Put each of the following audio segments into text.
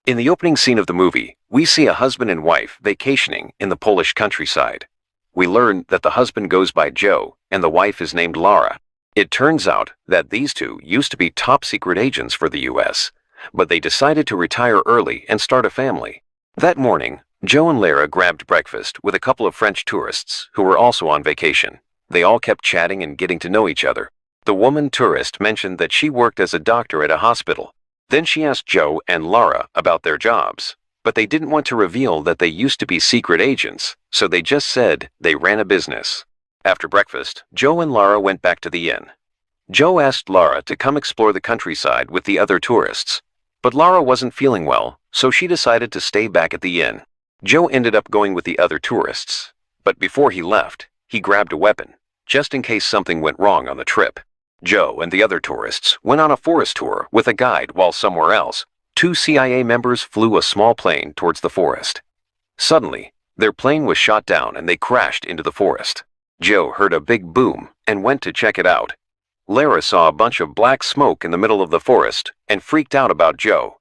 In the opening scene of the movie, we see a husband and wife vacationing in the Polish countryside. We learn that the husband goes by Joe and the wife is named Lara. It turns out that these two used to be top secret agents for the US, but they decided to retire early and start a family. That morning, Joe and Lara grabbed breakfast with a couple of French tourists who were also on vacation. They all kept chatting and getting to know each other. The woman tourist mentioned that she worked as a doctor at a hospital. Then she asked Joe and Lara about their jobs, but they didn't want to reveal that they used to be secret agents, so they just said they ran a business. After breakfast, Joe and Lara went back to the inn. Joe asked Lara to come explore the countryside with the other tourists, but Lara wasn't feeling well, so she decided to stay back at the inn. Joe ended up going with the other tourists, but before he left, he grabbed a weapon, just in case something went wrong on the trip. Joe and the other tourists went on a forest tour with a guide while somewhere else, two CIA members flew a small plane towards the forest. Suddenly, their plane was shot down and they crashed into the forest. Joe heard a big boom and went to check it out. Lara saw a bunch of black smoke in the middle of the forest and freaked out about Joe.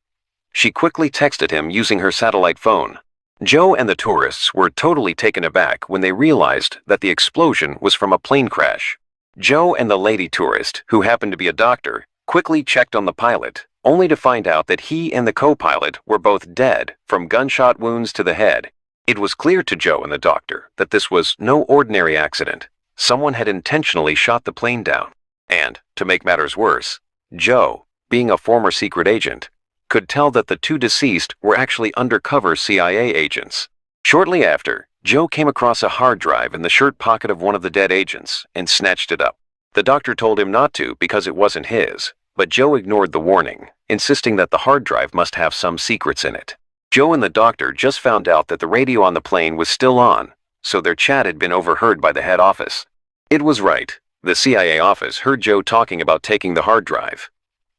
She quickly texted him using her satellite phone. Joe and the tourists were totally taken aback when they realized that the explosion was from a plane crash. Joe and the lady tourist, who happened to be a doctor, quickly checked on the pilot, only to find out that he and the co-pilot were both dead from gunshot wounds to the head. It was clear to Joe and the doctor that this was no ordinary accident. Someone had intentionally shot the plane down. And, to make matters worse, Joe, being a former secret agent, could tell that the two deceased were actually undercover CIA agents. Shortly after, Joe came across a hard drive in the shirt pocket of one of the dead agents and snatched it up. The doctor told him not to because it wasn't his, but Joe ignored the warning, insisting that the hard drive must have some secrets in it. Joe and the doctor just found out that the radio on the plane was still on, so their chat had been overheard by the head office. It was right. The CIA office heard Joe talking about taking the hard drive.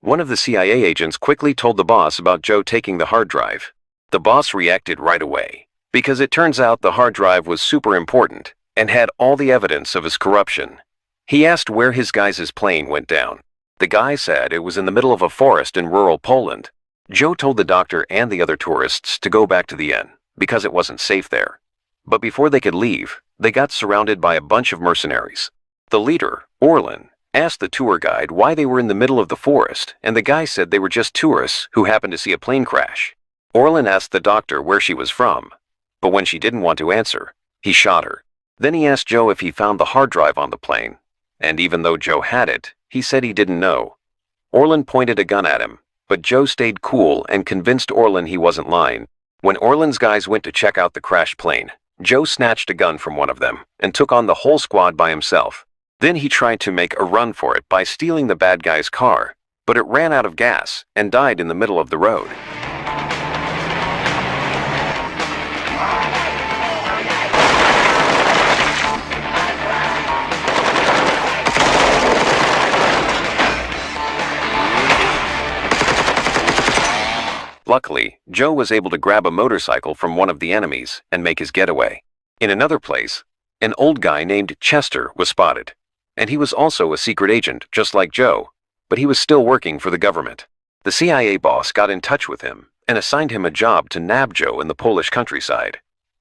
One of the CIA agents quickly told the boss about Joe taking the hard drive. The boss reacted right away, because it turns out the hard drive was super important and had all the evidence of his corruption. He asked where his guys' plane went down. The guy said it was in the middle of a forest in rural Poland. Joe told the doctor and the other tourists to go back to the inn, because it wasn't safe there. But before they could leave, they got surrounded by a bunch of mercenaries. The leader, Orlin, asked the tour guide why they were in the middle of the forest, and the guy said they were just tourists who happened to see a plane crash. Orlin asked the doctor where she was from, but when she didn't want to answer, he shot her. Then he asked Joe if he found the hard drive on the plane, and even though Joe had it, he said he didn't know. Orlin pointed a gun at him, but Joe stayed cool and convinced Orlin he wasn't lying. When Orlin's guys went to check out the crashed plane, Joe snatched a gun from one of them and took on the whole squad by himself. Then he tried to make a run for it by stealing the bad guy's car, but it ran out of gas and died in the middle of the road. Luckily, Joe was able to grab a motorcycle from one of the enemies and make his getaway. In another place, an old guy named Chester was spotted, and he was also a secret agent just like Joe, but he was still working for the government. The CIA boss got in touch with him and assigned him a job to nab Joe in the Polish countryside.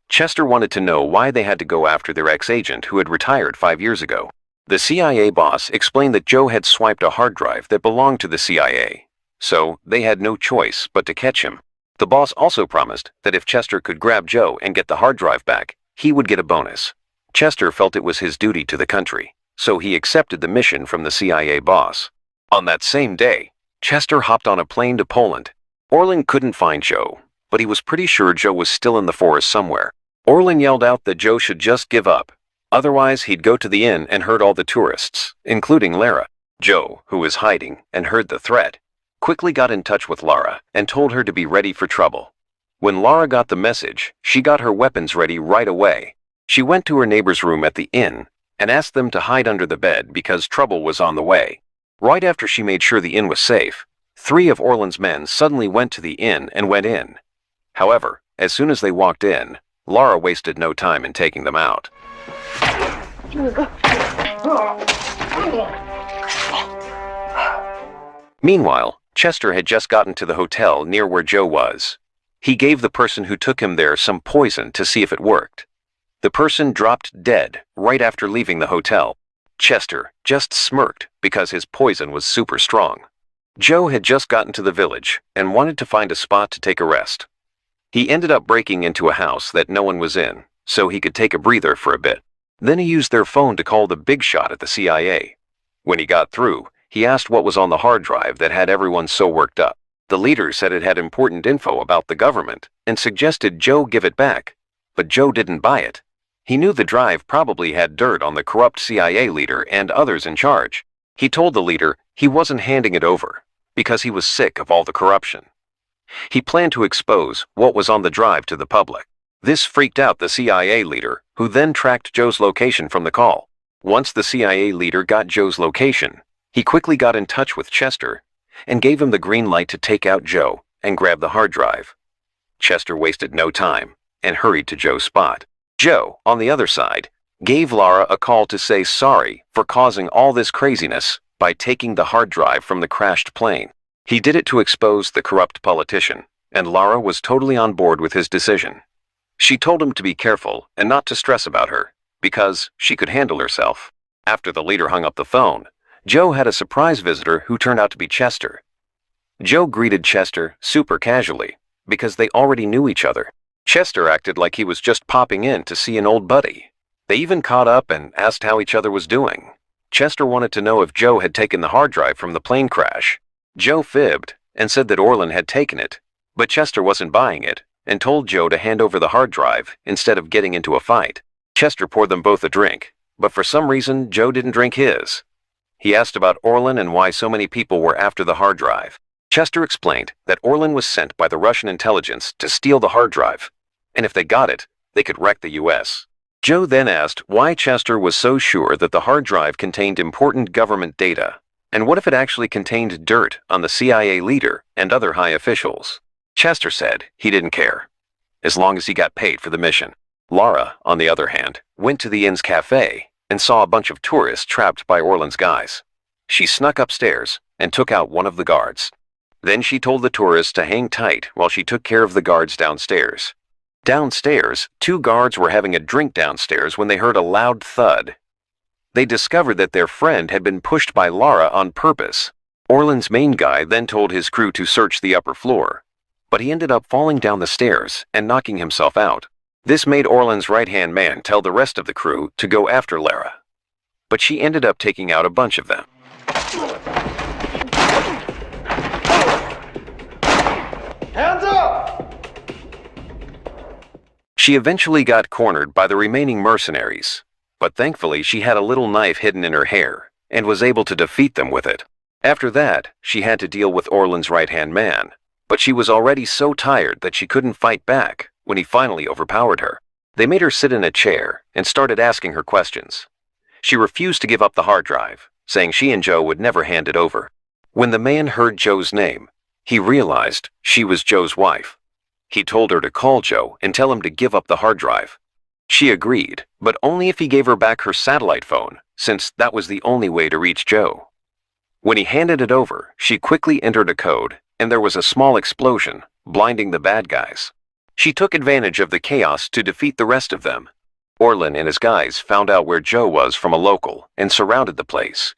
Chester wanted to know why they had to go after their ex-agent who had retired 5 years ago. The CIA boss explained that Joe had swiped a hard drive that belonged to the CIA. So, they had no choice but to catch him. The boss also promised that if Chester could grab Joe and get the hard drive back, he would get a bonus. Chester felt it was his duty to the country, so he accepted the mission from the CIA boss. On that same day, Chester hopped on a plane to Poland. Orlin couldn't find Joe, but he was pretty sure Joe was still in the forest somewhere. Orlin yelled out that Joe should just give up. Otherwise, he'd go to the inn and hurt all the tourists, including Lara. Joe, who was hiding and heard the threat, quickly got in touch with Lara and told her to be ready for trouble. When Lara got the message, she got her weapons ready right away. She went to her neighbor's room at the inn and asked them to hide under the bed because trouble was on the way. Right after she made sure the inn was safe, 3 of Orlin's men suddenly went to the inn and went in. However, as soon as they walked in, Lara wasted no time in taking them out. Meanwhile, Chester had just gotten to the hotel near where Joe was. He gave the person who took him there some poison to see if it worked. The person dropped dead right after leaving the hotel. Chester just smirked because his poison was super strong. Joe had just gotten to the village and wanted to find a spot to take a rest. He ended up breaking into a house that no one was in, so he could take a breather for a bit. Then he used their phone to call the big shot at the CIA. When he got through, he asked what was on the hard drive that had everyone so worked up. The leader said it had important info about the government and suggested Joe give it back, but Joe didn't buy it. He knew the drive probably had dirt on the corrupt CIA leader and others in charge. He told the leader he wasn't handing it over because he was sick of all the corruption. He planned to expose what was on the drive to the public. This freaked out the CIA leader, who then tracked Joe's location from the call. Once the CIA leader got Joe's location, he quickly got in touch with Chester and gave him the green light to take out Joe and grab the hard drive. Chester wasted no time and hurried to Joe's spot. Joe, on the other side, gave Lara a call to say sorry for causing all this craziness by taking the hard drive from the crashed plane. He did it to expose the corrupt politician, and Lara was totally on board with his decision. She told him to be careful and not to stress about her, because she could handle herself. After the leader hung up the phone, Joe had a surprise visitor who turned out to be Chester. Joe greeted Chester super casually, because they already knew each other. Chester acted like he was just popping in to see an old buddy. They even caught up and asked how each other was doing. Chester wanted to know if Joe had taken the hard drive from the plane crash. Joe fibbed and said that Orlin had taken it, but Chester wasn't buying it and told Joe to hand over the hard drive instead of getting into a fight. Chester poured them both a drink, but for some reason Joe didn't drink his. He asked about Orlin and why so many people were after the hard drive. Chester explained that Orlin was sent by the Russian intelligence to steal the hard drive, and if they got it, they could wreck the US. Joe then asked why Chester was so sure that the hard drive contained important government data, and what if it actually contained dirt on the CIA leader and other high officials. Chester said he didn't care, as long as he got paid for the mission. Lara, on the other hand, went to the inn's cafe and saw a bunch of tourists trapped by Orlin's guys. She snuck upstairs and took out one of the guards. Then she told the tourists to hang tight while she took care of the guards downstairs. Downstairs, two guards were having a drink downstairs when they heard a loud thud. They discovered that their friend had been pushed by Lara on purpose. Orlin's main guy then told his crew to search the upper floor, but he ended up falling down the stairs and knocking himself out. This made Orlin's right-hand man tell the rest of the crew to go after Lara, but she ended up taking out a bunch of them. Hands up! She eventually got cornered by the remaining mercenaries, but thankfully she had a little knife hidden in her hair and was able to defeat them with it. After that, she had to deal with Orlin's right-hand man, but she was already so tired that she couldn't fight back when he finally overpowered her. They made her sit in a chair and started asking her questions. She refused to give up the hard drive, saying she and Joe would never hand it over. When the man heard Joe's name, he realized she was Joe's wife. He told her to call Joe and tell him to give up the hard drive. She agreed, but only if he gave her back her satellite phone, since that was the only way to reach Joe. When he handed it over, she quickly entered a code, and there was a small explosion, blinding the bad guys. She took advantage of the chaos to defeat the rest of them. Orlin and his guys found out where Joe was from a local and surrounded the place.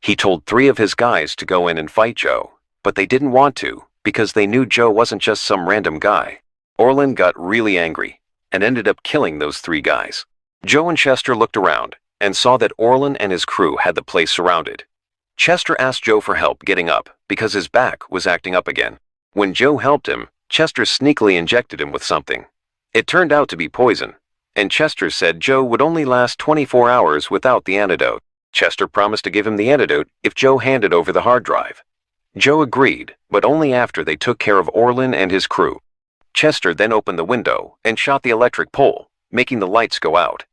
He told 3 of his guys to go in and fight Joe, but they didn't want to because they knew Joe wasn't just some random guy. Orlin got really angry and ended up killing those 3 guys. Joe and Chester looked around and saw that Orlin and his crew had the place surrounded. Chester asked Joe for help getting up because his back was acting up again. When Joe helped him, Chester sneakily injected him with something. It turned out to be poison, and Chester said Joe would only last 24 hours without the antidote. Chester promised to give him the antidote if Joe handed over the hard drive. Joe agreed, but only after they took care of Orlin and his crew. Chester then opened the window and shot the electric pole, making the lights go out.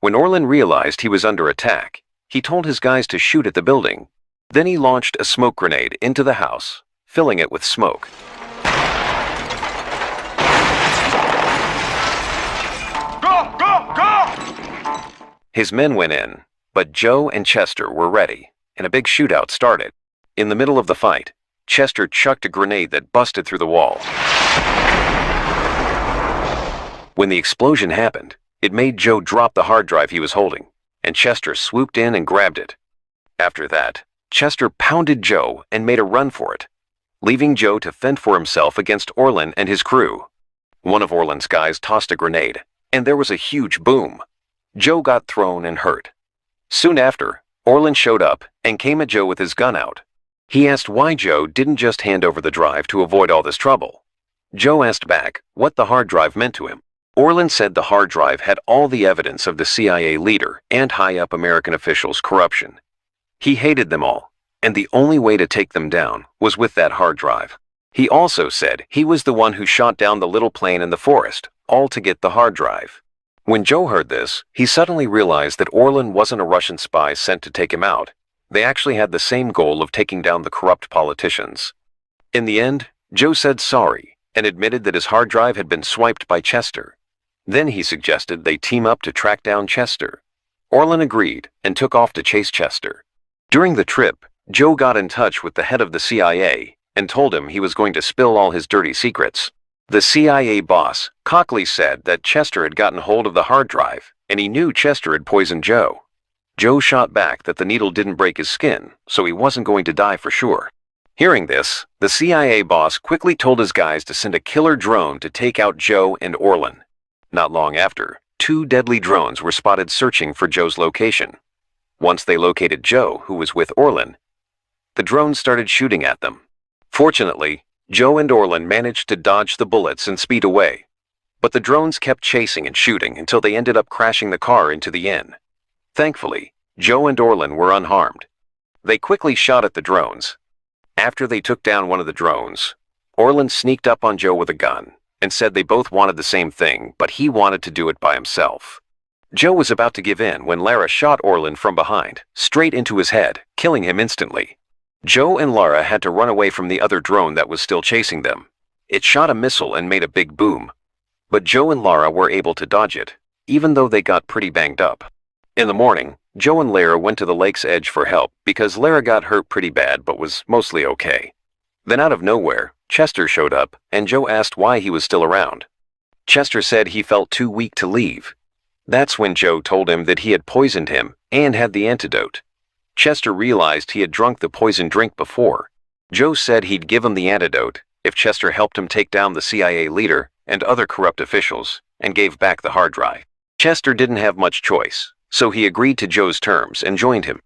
When Orlin realized he was under attack, he told his guys to shoot at the building. Then he launched a smoke grenade into the house, filling it with smoke. Go! Go! Go! His men went in, but Joe and Chester were ready, and a big shootout started. In the middle of the fight, Chester chucked a grenade that busted through the wall. When the explosion happened, it made Joe drop the hard drive he was holding, and Chester swooped in and grabbed it. After that, Chester pounded Joe and made a run for it, leaving Joe to fend for himself against Orlin and his crew. One of Orlin's guys tossed a grenade, and there was a huge boom. Joe got thrown and hurt. Soon after, Orlin showed up and came at Joe with his gun out. He asked why Joe didn't just hand over the drive to avoid all this trouble. Joe asked back what the hard drive meant to him. Orlin said the hard drive had all the evidence of the CIA leader and high-up American officials' corruption. He hated them all, and the only way to take them down was with that hard drive. He also said he was the one who shot down the little plane in the forest, all to get the hard drive. When Joe heard this, he suddenly realized that Orlin wasn't a Russian spy sent to take him out. They actually had the same goal of taking down the corrupt politicians. In the end, Joe said sorry and admitted that his hard drive had been swiped by Chester. Then he suggested they team up to track down Chester. Orlin agreed and took off to chase Chester. During the trip, Joe got in touch with the head of the CIA and told him he was going to spill all his dirty secrets. The CIA boss, Cockley, said that Chester had gotten hold of the hard drive, and he knew Chester had poisoned Joe. Joe shot back that the needle didn't break his skin, so he wasn't going to die for sure. Hearing this, the CIA boss quickly told his guys to send a killer drone to take out Joe and Orlin. Not long after, 2 deadly drones were spotted searching for Joe's location. Once they located Joe, who was with Orlin, the drones started shooting at them. Fortunately, Joe and Orlin managed to dodge the bullets and speed away, but the drones kept chasing and shooting until they ended up crashing the car into the inn. Thankfully, Joe and Orlin were unharmed. They quickly shot at the drones. After they took down one of the drones, Orlin sneaked up on Joe with a gun and said they both wanted the same thing, but he wanted to do it by himself. Joe was about to give in when Lara shot Orlin from behind, straight into his head, killing him instantly. Joe and Lara had to run away from the other drone that was still chasing them. It shot a missile and made a big boom. But Joe and Lara were able to dodge it, even though they got pretty banged up. In the morning, Joe and Lara went to the lake's edge for help because Lara got hurt pretty bad but was mostly okay. Then out of nowhere, Chester showed up and Joe asked why he was still around. Chester said he felt too weak to leave. That's when Joe told him that he had poisoned him and had the antidote. Chester realized he had drunk the poisoned drink before. Joe said he'd give him the antidote if Chester helped him take down the CIA leader and other corrupt officials and gave back the hard drive. Chester didn't have much choice, so he agreed to Joe's terms and joined him.